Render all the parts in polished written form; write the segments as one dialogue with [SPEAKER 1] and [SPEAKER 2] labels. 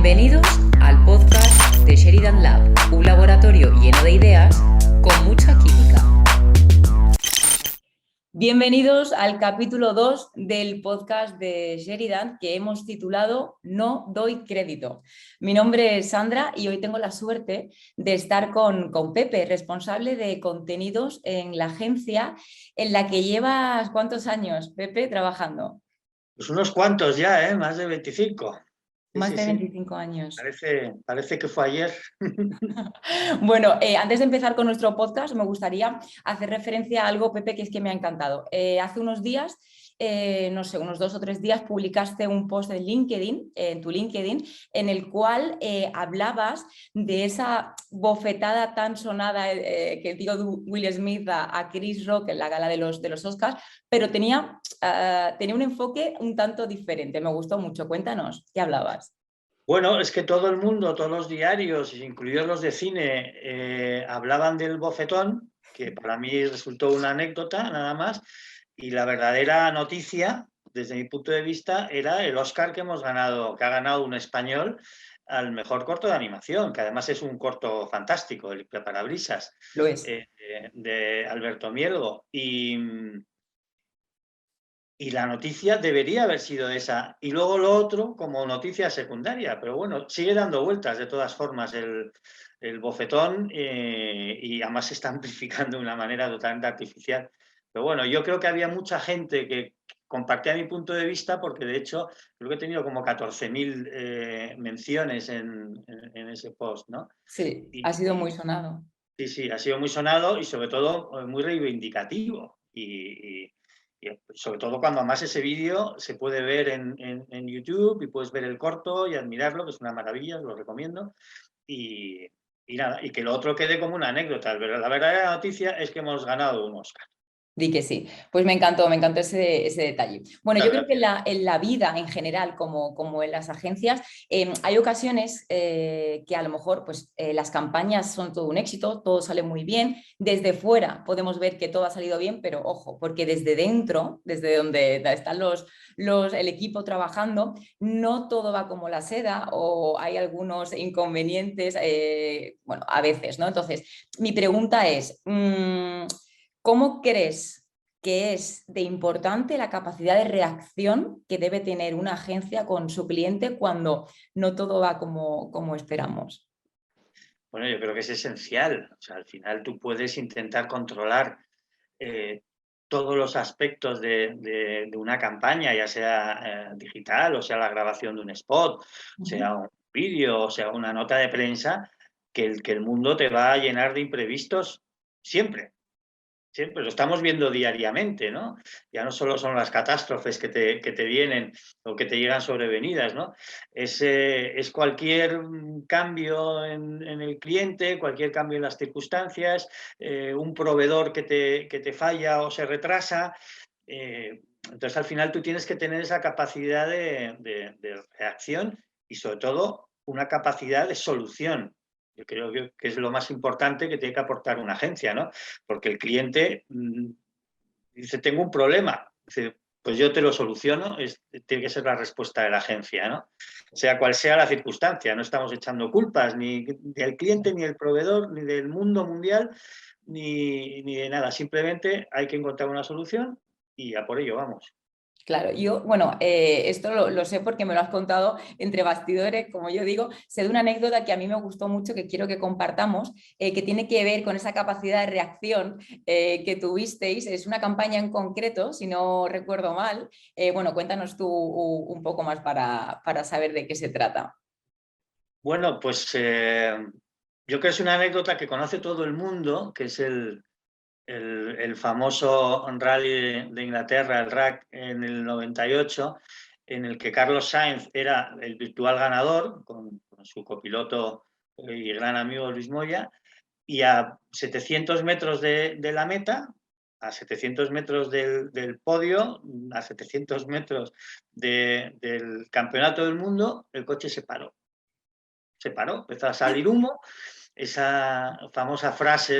[SPEAKER 1] Bienvenidos al podcast de Sheridan Lab, un laboratorio lleno de ideas con mucha química. Bienvenidos al capítulo 2 del podcast de Sheridan que hemos titulado No doy crédito. Mi nombre es Sandra y hoy tengo la suerte de estar con Pepe, responsable de contenidos en la agencia en la que llevas ¿cuántos años, Pepe, trabajando?
[SPEAKER 2] Pues unos cuantos ya, más de 25.
[SPEAKER 1] Más de
[SPEAKER 2] Sí.
[SPEAKER 1] 25 años.
[SPEAKER 2] Parece que fue ayer.
[SPEAKER 1] Bueno, antes de empezar con nuestro podcast, me gustaría hacer referencia a algo, Pepe, que es que me ha encantado. Hace unos días, no sé, unos 2 o 3 días, publicaste un post en LinkedIn, en tu LinkedIn, en el cual hablabas de esa bofetada tan sonada que dio Will Smith a Chris Rock en la gala de los Oscars, pero tenía un enfoque un tanto diferente. Me gustó mucho. Cuéntanos, ¿qué hablabas?
[SPEAKER 2] Bueno, es que todo el mundo, todos los diarios, incluidos los de cine, hablaban del bofetón, que para mí resultó una anécdota nada más, y la verdadera noticia, desde mi punto de vista, era el Oscar que ha ganado un español al mejor corto de animación, que además es un corto fantástico, el Parabrisas,
[SPEAKER 1] Lo es.
[SPEAKER 2] de Alberto Mielgo. Y la noticia debería haber sido esa. Y luego lo otro como noticia secundaria. Pero bueno, sigue dando vueltas de todas formas el bofetón y además se está amplificando de una manera totalmente artificial. Pero bueno, yo creo que había mucha gente que compartía mi punto de vista porque de hecho creo que he tenido como 14.000 menciones en ese post, ¿no?
[SPEAKER 1] Sí,
[SPEAKER 2] Y,
[SPEAKER 1] ha sido muy
[SPEAKER 2] y,
[SPEAKER 1] sonado.
[SPEAKER 2] sí, ha sido muy sonado y sobre todo muy reivindicativo. Y sobre todo cuando además ese vídeo se puede ver en YouTube y puedes ver el corto y admirarlo, que es una maravilla, os lo recomiendo. Y, nada, y que lo otro quede como una anécdota. La verdadera noticia es que hemos ganado un Oscar.
[SPEAKER 1] Di que sí. Pues me encantó ese detalle. Bueno, yo creo que en la vida en general, como en las agencias, hay ocasiones que a lo mejor pues, las campañas son todo un éxito, todo sale muy bien. Desde fuera podemos ver que todo ha salido bien, pero ojo, porque desde dentro, desde donde están el equipo trabajando, no todo va como la seda o hay algunos inconvenientes, bueno, a veces, ¿no? Entonces, mi pregunta es... ¿cómo crees que es de importante la capacidad de reacción que debe tener una agencia con su cliente cuando no todo va como esperamos?
[SPEAKER 2] Bueno, yo creo que es esencial. O sea, al final tú puedes intentar controlar eh, todos los aspectos de una campaña, ya sea digital, o sea la grabación de un spot, sea un vídeo, o sea una nota de prensa, que el mundo te va a llenar de imprevistos siempre. Siempre lo estamos viendo diariamente, ¿no? Ya no solo son las catástrofes que te vienen o que te llegan sobrevenidas, ¿no? Es cualquier cambio en el cliente, cualquier cambio en las circunstancias, un proveedor que te falla o se retrasa. Entonces, al final tú tienes que tener esa capacidad de reacción y, sobre todo, una capacidad de solución. Yo creo que es lo más importante que tiene que aportar una agencia, ¿no? Porque el cliente dice, tengo un problema. Dice, pues yo te lo soluciono. Tiene que ser la respuesta de la agencia, ¿no? Sea cual sea la circunstancia. No estamos echando culpas ni del cliente, ni del proveedor, ni del mundo mundial, ni de nada. Simplemente hay que encontrar una solución y a por ello vamos.
[SPEAKER 1] Claro, yo, bueno, esto lo sé porque me lo has contado entre bastidores, como yo digo, sé de una anécdota que a mí me gustó mucho, que quiero que compartamos, que tiene que ver con esa capacidad de reacción que tuvisteis. Es una campaña en concreto, si no recuerdo mal. Bueno, cuéntanos tú un poco más para saber de qué se trata.
[SPEAKER 2] Bueno, pues yo creo que es una anécdota que conoce todo el mundo, que es el famoso rally de Inglaterra, el RAC, en el 98, en el que Carlos Sainz era el virtual ganador con su copiloto y gran amigo Luis Moya, y a 700 metros de la meta, a 700 metros del podio, a 700 metros del campeonato del mundo, el coche se paró. Se paró, empezó a salir humo. Esa famosa frase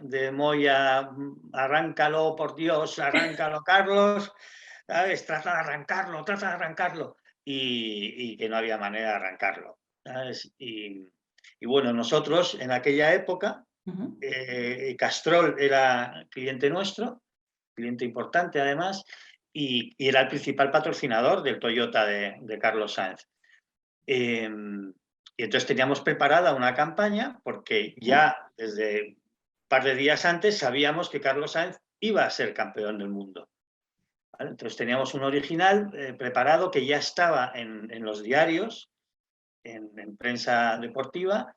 [SPEAKER 2] de Moya, arráncalo, por Dios, arráncalo, Carlos, ¿sabes? Trata de arrancarlo, y que no había manera de arrancarlo. ¿sabes? Y bueno, nosotros en aquella época, Castrol era cliente nuestro, cliente importante además, y era el principal patrocinador del Toyota de Carlos Sainz. Y entonces teníamos preparada una campaña porque ya desde un par de días antes sabíamos que Carlos Sainz iba a ser campeón del mundo. ¿Vale? Entonces teníamos un original preparado que ya estaba en los diarios, en prensa deportiva,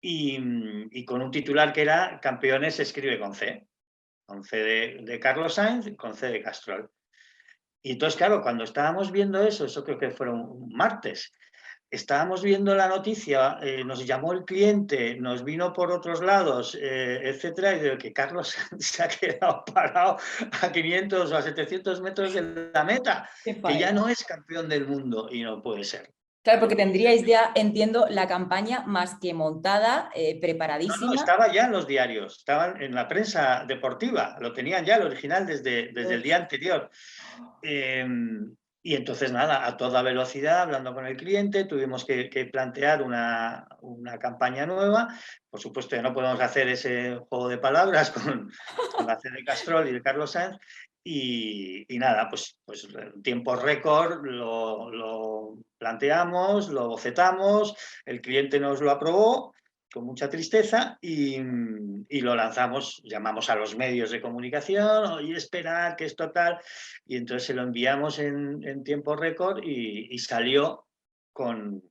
[SPEAKER 2] y con un titular que era Campeones se escribe con C de Carlos Sainz y con C de Castrol. Y entonces, claro, cuando estábamos viendo eso creo que fueron un martes, estábamos viendo la noticia, nos llamó el cliente, nos vino por otros lados, etcétera, y de que Carlos se ha quedado parado a 500 o a 700 metros de la meta, que ya no es campeón del mundo, y no puede ser.
[SPEAKER 1] Claro, porque tendríais ya, entiendo, la campaña más que montada, preparadísima.
[SPEAKER 2] No, estaba ya en los diarios, estaban en la prensa deportiva, lo tenían ya el original desde el día anterior. Y entonces, nada, a toda velocidad, hablando con el cliente, tuvimos que plantear una campaña nueva. Por supuesto, ya no podemos hacer ese juego de palabras con la C de Castrol y de Carlos Sainz. Y nada, pues en tiempo récord lo planteamos, lo bocetamos, el cliente nos lo aprobó con mucha tristeza y lo lanzamos, llamamos a los medios de comunicación, y esperar que esto tal, y entonces se lo enviamos en tiempo récord y salió con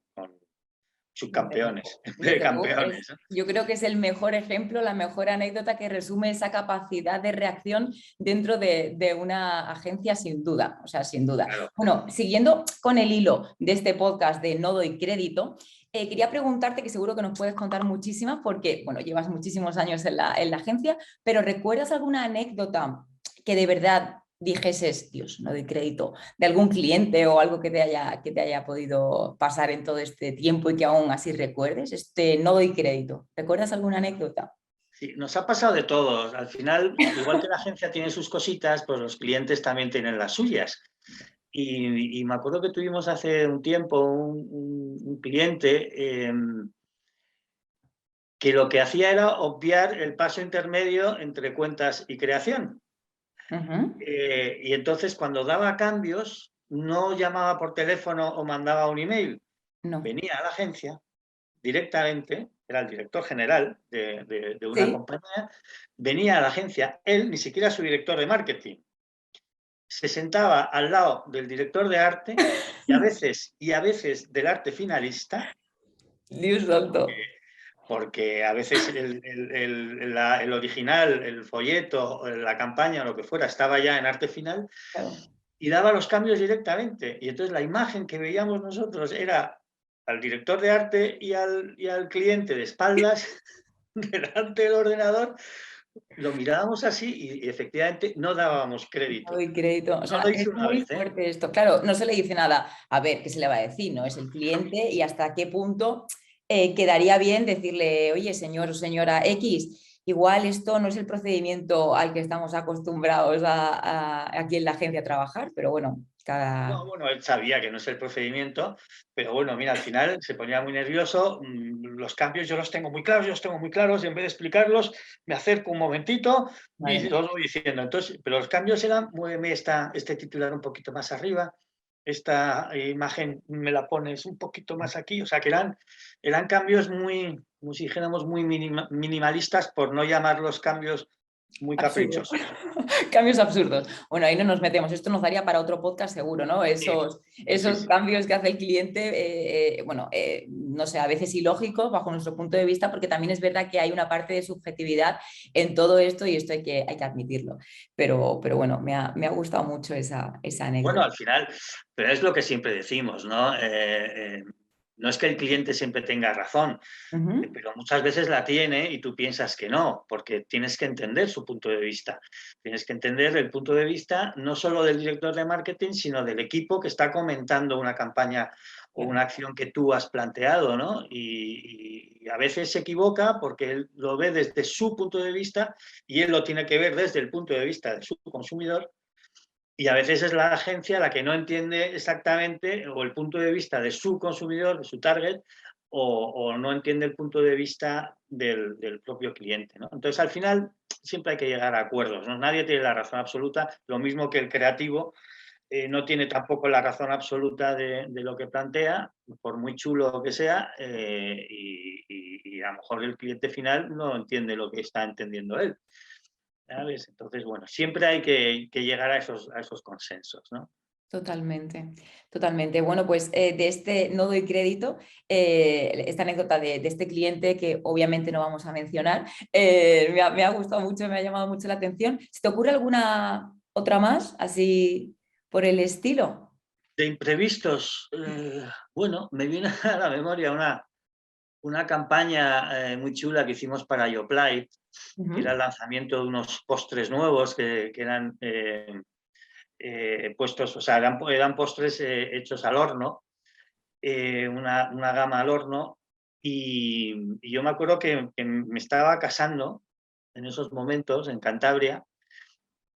[SPEAKER 2] subcampeones, de campeones.
[SPEAKER 1] Yo creo que es el mejor ejemplo, la mejor anécdota que resume esa capacidad de reacción dentro de una agencia, sin duda. O sea, sin duda.
[SPEAKER 2] Claro.
[SPEAKER 1] Bueno, siguiendo con el hilo de este podcast de No doy crédito, quería preguntarte, que seguro que nos puedes contar muchísimas, porque, bueno, llevas muchísimos años en la agencia, pero ¿recuerdas alguna anécdota que de verdad dijeses, Dios, no doy crédito, de algún cliente o algo que te haya podido pasar en todo este tiempo y que aún así recuerdes? No doy crédito. ¿Recuerdas alguna anécdota?
[SPEAKER 2] Sí, nos ha pasado de todo. Al final, igual que la agencia tiene sus cositas, pues los clientes también tienen las suyas. Y me acuerdo que tuvimos hace un tiempo un cliente que lo que hacía era obviar el paso intermedio entre cuentas y creación. Y entonces, cuando daba cambios, no llamaba por teléfono o mandaba un email.
[SPEAKER 1] No.
[SPEAKER 2] Venía a la agencia directamente, era el director general de una compañía, venía a la agencia, él, ni siquiera su director de marketing, se sentaba al lado del director de arte y a veces del arte finalista.
[SPEAKER 1] Dios santo.
[SPEAKER 2] Porque a veces el original, el folleto, la campaña o lo que fuera, estaba ya en arte final, claro, y daba los cambios directamente. Y entonces la imagen que veíamos nosotros era al director de arte y al cliente de espaldas delante del ordenador. Lo mirábamos así y efectivamente no dábamos crédito.
[SPEAKER 1] No doy crédito. O sea,
[SPEAKER 2] no lo hice
[SPEAKER 1] es
[SPEAKER 2] una
[SPEAKER 1] muy
[SPEAKER 2] vez,
[SPEAKER 1] fuerte esto. Claro, no se le dice nada. A ver, ¿qué se le va a decir? ¿No? Es el cliente y hasta qué punto quedaría bien decirle, oye, señor o señora X, igual esto no es el procedimiento al que estamos acostumbrados aquí en la agencia a trabajar, pero bueno,
[SPEAKER 2] No, bueno, él sabía que no es el procedimiento, pero bueno, mira, al final se ponía muy nervioso. Los cambios yo los tengo muy claros, y en vez de explicarlos, me acerco un momentito y los voy diciendo. Entonces, pero los cambios eran, muéveme este titular un poquito más arriba, esta imagen me la pones un poquito más aquí, o sea, que eran cambios muy, si dijéramos, muy minimalistas, por no llamar los cambios muy caprichosos.
[SPEAKER 1] Cambios absurdos. Bueno, ahí no nos metemos. Esto nos daría para otro podcast seguro, ¿no? Esos cambios que hace el cliente, no sé, a veces ilógicos bajo nuestro punto de vista, porque también es verdad que hay una parte de subjetividad en todo esto y esto hay que admitirlo. Pero bueno, me ha gustado mucho esa anécdota.
[SPEAKER 2] Bueno, al final, pero es lo que siempre decimos, ¿no? No es que el cliente siempre tenga razón, pero muchas veces la tiene y tú piensas que no, porque tienes que entender su punto de vista. Tienes que entender el punto de vista no solo del director de marketing, sino del equipo que está comentando una campaña o una acción que tú has planteado, ¿no? Y a veces se equivoca porque él lo ve desde su punto de vista y él lo tiene que ver desde el punto de vista de su consumidor. Y a veces es la agencia la que no entiende exactamente o el punto de vista de su consumidor, de su target, o no entiende el punto de vista del propio cliente, ¿no? Entonces, al final, siempre hay que llegar a acuerdos, ¿no? Nadie tiene la razón absoluta, lo mismo que el creativo no tiene tampoco la razón absoluta de lo que plantea, por muy chulo que sea, y a lo mejor el cliente final no entiende lo que está entendiendo él, ¿sabes? Entonces, bueno, siempre hay que llegar a esos consensos, ¿no?
[SPEAKER 1] Totalmente, totalmente. Bueno, pues de este no doy crédito, esta anécdota de este cliente que obviamente no vamos a mencionar, me ha gustado mucho, me ha llamado mucho la atención. ¿Se te ocurre alguna otra más, así por el estilo?
[SPEAKER 2] De imprevistos, bueno, me viene a la memoria una campaña muy chula que hicimos para Yoplait, que era el lanzamiento de unos postres nuevos que eran puestos, o sea, eran postres hechos al horno, una gama al horno, y yo me acuerdo que me estaba casando en esos momentos en Cantabria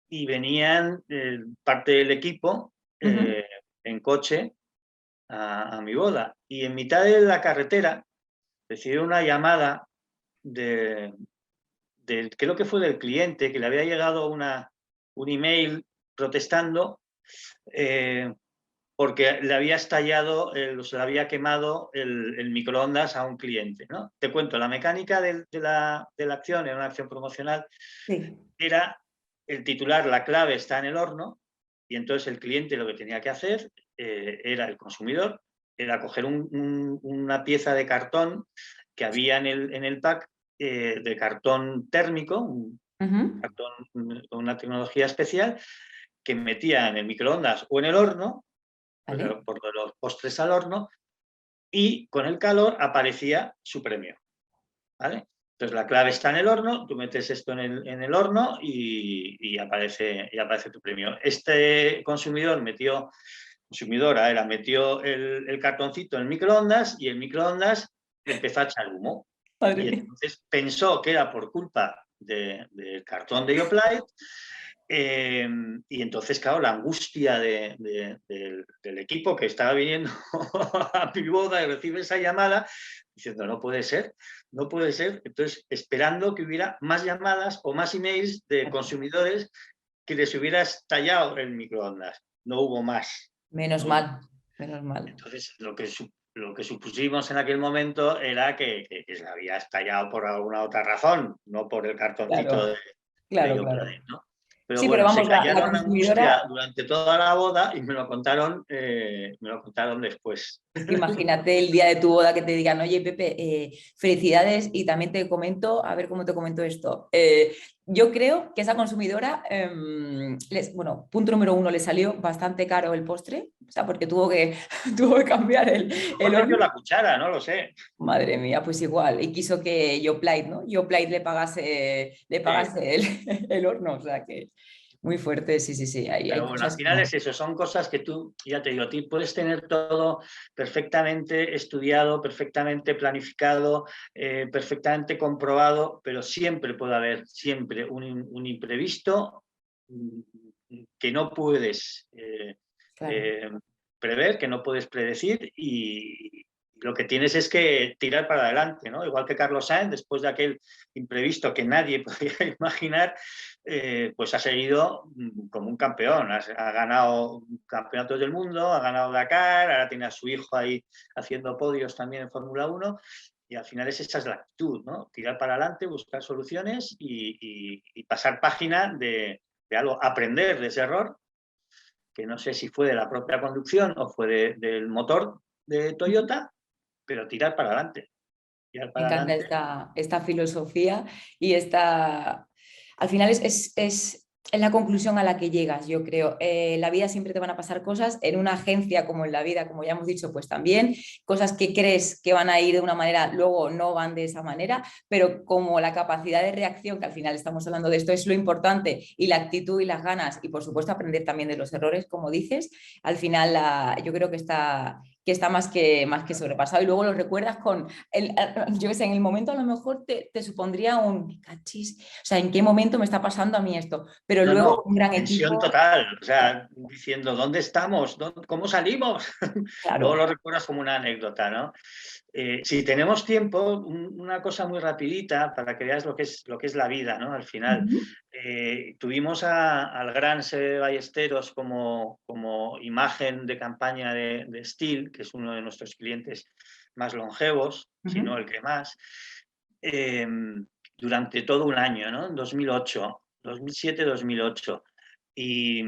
[SPEAKER 2] y venían parte del equipo en coche a mi boda, y en mitad de la carretera recibí una llamada creo que fue del cliente, que le había llegado un email protestando porque le había estallado, se le había quemado el microondas a un cliente, ¿no? Te cuento, la mecánica de la acción, era una acción promocional,
[SPEAKER 1] Sí.
[SPEAKER 2] era el titular, la clave está en el horno, y entonces el cliente lo que tenía que hacer era el consumidor, era coger una pieza de cartón que había en el pack, de cartón térmico, un cartón con una tecnología especial, que metía en el microondas o en el horno,
[SPEAKER 1] ¿Vale?
[SPEAKER 2] por los postres al horno, y con el calor aparecía su premio, ¿vale? Entonces la clave está en el horno, tú metes esto en el horno y aparece tu premio. Este consumidora metió el cartoncito en el microondas, y el microondas empezó a echar humo.
[SPEAKER 1] Madre
[SPEAKER 2] Y
[SPEAKER 1] mía.
[SPEAKER 2] entonces pensó que era por culpa del cartón de Yoplait. Y entonces, claro, la angustia del equipo que estaba viniendo a mi boda y recibe esa llamada, diciendo, no puede ser, no puede ser. Entonces, esperando que hubiera más llamadas o más emails de consumidores que les hubiera estallado el microondas. No hubo más.
[SPEAKER 1] Menos
[SPEAKER 2] No hubo.
[SPEAKER 1] mal, menos mal.
[SPEAKER 2] Entonces, lo que supusimos en aquel momento era que se había estallado por alguna otra razón, no por el cartoncito
[SPEAKER 1] Claro,
[SPEAKER 2] de
[SPEAKER 1] claro,
[SPEAKER 2] Yoplait,
[SPEAKER 1] claro.
[SPEAKER 2] ¿no? Pero
[SPEAKER 1] Sí, pero
[SPEAKER 2] bueno, se
[SPEAKER 1] vamos, la
[SPEAKER 2] callaron angustia
[SPEAKER 1] consumidora.
[SPEAKER 2] durante toda la boda y me lo contaron después.
[SPEAKER 1] Es que imagínate el día de tu boda que te digan, oye Pepe, felicidades, y también te comento, a ver cómo te comento esto. Yo creo que esa consumidora, bueno, punto número uno, le salió bastante caro el postre, o sea, porque tuvo que cambiar
[SPEAKER 2] Mejor
[SPEAKER 1] el
[SPEAKER 2] metió
[SPEAKER 1] horno.
[SPEAKER 2] la cuchara, no lo sé.
[SPEAKER 1] Madre mía, pues igual, y quiso que Yoplait, ¿no? Yoplait le
[SPEAKER 2] Sí.
[SPEAKER 1] pagase el horno, o sea que muy fuerte, sí, sí, sí, hay
[SPEAKER 2] Pero bueno, al
[SPEAKER 1] cosas
[SPEAKER 2] final es
[SPEAKER 1] como...
[SPEAKER 2] eso, son cosas que tú, ya te digo, puedes tener todo perfectamente estudiado, perfectamente planificado, perfectamente comprobado, pero siempre puede haber siempre un imprevisto mm, que no puedes
[SPEAKER 1] Claro.
[SPEAKER 2] eh, prever, que no puedes predecir, y lo que tienes es que tirar para adelante, ¿no? Igual que Carlos Sainz, después de aquel imprevisto que nadie podía imaginar, pues ha seguido como un campeón, ha ganado campeonatos del mundo, ha ganado Dakar, ahora tiene a su hijo ahí haciendo podios también en Fórmula 1, y al final esa es la actitud, ¿no? Tirar para adelante, buscar soluciones y pasar página de algo, aprender de ese error, que no sé si fue de la propia conducción o fue del motor de Toyota, pero tirar para adelante. Tirar
[SPEAKER 1] Me
[SPEAKER 2] para
[SPEAKER 1] encanta
[SPEAKER 2] adelante.
[SPEAKER 1] esta filosofía y al final es la conclusión a la que llegas, yo creo. La vida siempre te van a pasar cosas, en una agencia como en la vida, como ya hemos dicho, pues también, cosas que crees que van a ir de una manera, luego no van de esa manera, pero como la capacidad de reacción, que al final estamos hablando de esto, es lo importante, y la actitud y las ganas, y por supuesto aprender también de los errores, como dices, al final yo creo que está más que sobrepasado, y luego lo recuerdas con yo sé, en el momento a lo mejor te supondría un cachis, o sea, ¿en qué momento me está pasando a mí esto? Pero
[SPEAKER 2] No,
[SPEAKER 1] luego
[SPEAKER 2] no,
[SPEAKER 1] un gran
[SPEAKER 2] tensión
[SPEAKER 1] equipo,
[SPEAKER 2] total, o sea, diciendo, ¿dónde estamos? ¿Cómo salimos? Luego
[SPEAKER 1] claro,
[SPEAKER 2] lo recuerdas como una anécdota, ¿no? Si tenemos tiempo, una cosa muy rapidita para que veas lo que es la vida, ¿no? Al final, tuvimos al gran Sebe Ballesteros como imagen de campaña de Stihl, que es uno de nuestros clientes más longevos, si no el que más, durante todo un año, ¿no? En 2008, 2007-2008. Y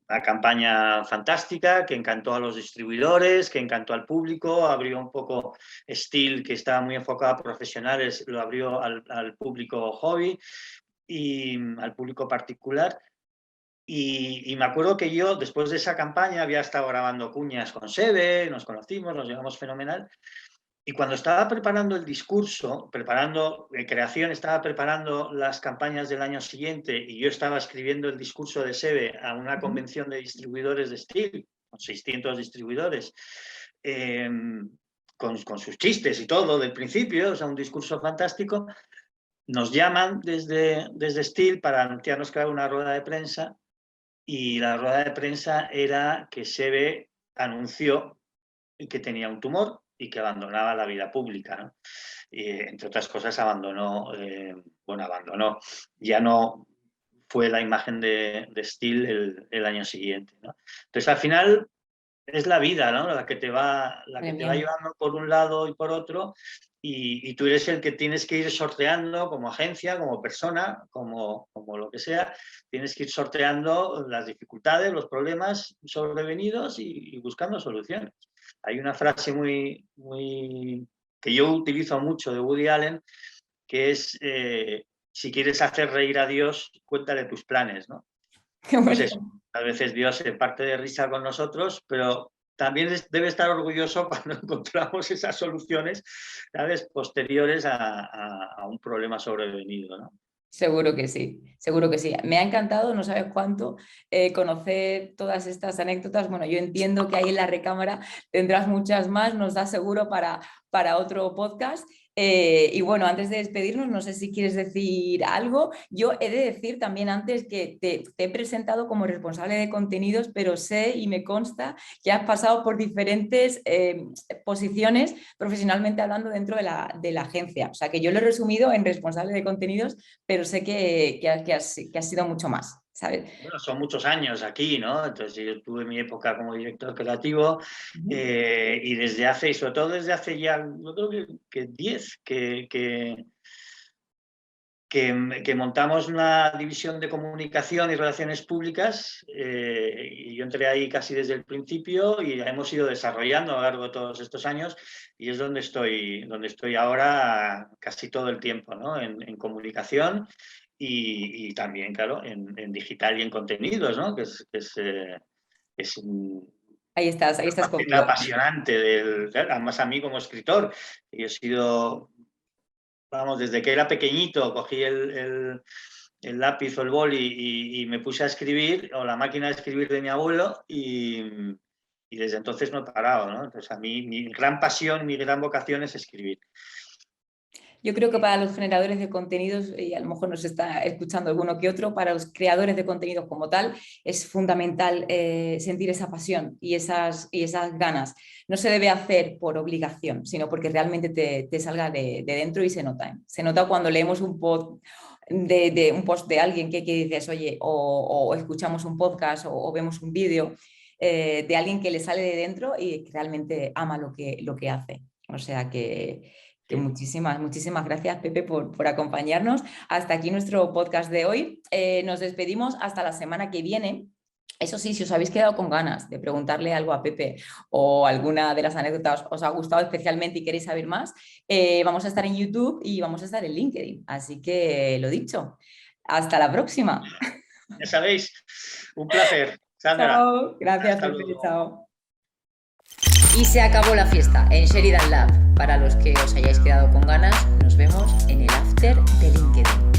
[SPEAKER 2] una campaña fantástica que encantó a los distribuidores, que encantó al público, abrió un poco Stihl, que estaba muy enfocado a profesionales, lo abrió al público hobby y al público particular. Y me acuerdo que yo, después de esa campaña, había estado grabando cuñas con Sebe, nos conocimos, nos llevamos fenomenal. Y cuando estaba preparando el discurso, preparando creación, estaba preparando las campañas del año siguiente y yo estaba escribiendo el discurso de Sebe a una convención de distribuidores de Stihl, con 600 distribuidores, con sus chistes y todo del principio, o sea, un discurso fantástico. Nos llaman desde Stihl para anunciarnos que había una rueda de prensa y la rueda de prensa era que Sebe anunció que tenía un tumor y que abandonaba la vida pública, ¿no? Y, entre otras cosas, abandonó, ya no fue la imagen de Stihl el año siguiente, ¿no? Entonces, al final, es la vida, ¿no? La que te va llevando por un lado y por otro, y tú eres el que tienes que ir sorteando como agencia, como persona, como lo que sea, tienes que ir sorteando las dificultades, los problemas sobrevenidos y buscando soluciones. Hay una frase que yo utilizo mucho de Woody Allen, que es, si quieres hacer reír a Dios, cuéntale tus planes, ¿no? Pues eso, a veces Dios se parte de risa con nosotros, pero también debe estar orgulloso cuando encontramos esas soluciones, ¿sabes?, posteriores a un problema sobrevenido, ¿no?
[SPEAKER 1] Seguro que sí, seguro que sí. Me ha encantado, no sabes cuánto, conocer todas estas anécdotas. Bueno, yo entiendo que ahí en la recámara tendrás muchas más, nos da seguro para otro podcast. Y bueno, antes de despedirnos, no sé si quieres decir algo. Yo he de decir también antes que te he presentado como responsable de contenidos, pero sé y me consta que has pasado por diferentes posiciones profesionalmente hablando dentro de la agencia. O sea, que yo lo he resumido en responsable de contenidos, pero sé que has sido mucho más, ¿sabes?
[SPEAKER 2] Bueno, son muchos años aquí, ¿no? Entonces yo tuve mi época como director creativo y desde hace, y sobre todo desde hace ya, yo creo que 10, que montamos una división de comunicación y relaciones públicas y yo entré ahí casi desde el principio y la hemos ido desarrollando a lo largo de todos estos años y es donde estoy ahora casi todo el tiempo, ¿no? En comunicación y también, claro, en digital y en contenidos, ¿no? Que es
[SPEAKER 1] Ahí estás conmigo.
[SPEAKER 2] apasionante, además a mí como escritor, yo he sido... Vamos, desde que era pequeñito cogí el lápiz o el boli y me puse a escribir, o la máquina de escribir de mi abuelo, y desde entonces no he parado, ¿no? Entonces a mí mi gran pasión, mi gran vocación es escribir.
[SPEAKER 1] Yo creo que para los generadores de contenidos, y a lo mejor nos está escuchando alguno que otro, para los creadores de contenidos como tal, es fundamental sentir esa pasión y esas ganas. No se debe hacer por obligación, sino porque realmente te salga de dentro y se nota. Se nota cuando leemos un post de alguien que dices, oye, o escuchamos un podcast o vemos un vídeo de alguien que le sale de dentro y que realmente ama lo que hace. O sea que muchísimas gracias, Pepe, por acompañarnos. Hasta aquí nuestro podcast de hoy. Nos despedimos hasta la semana que viene. Eso sí, si os habéis quedado con ganas de preguntarle algo a Pepe o alguna de las anécdotas os ha gustado especialmente y queréis saber más, vamos a estar en YouTube y vamos a estar en LinkedIn. Así que lo dicho, hasta la próxima.
[SPEAKER 2] Ya sabéis, un placer. Sandra.
[SPEAKER 1] Chao, gracias, Pepe, chao. Y se acabó la fiesta en Sheridan Lab. Para los que os hayáis quedado con ganas, nos vemos en el after de LinkedIn.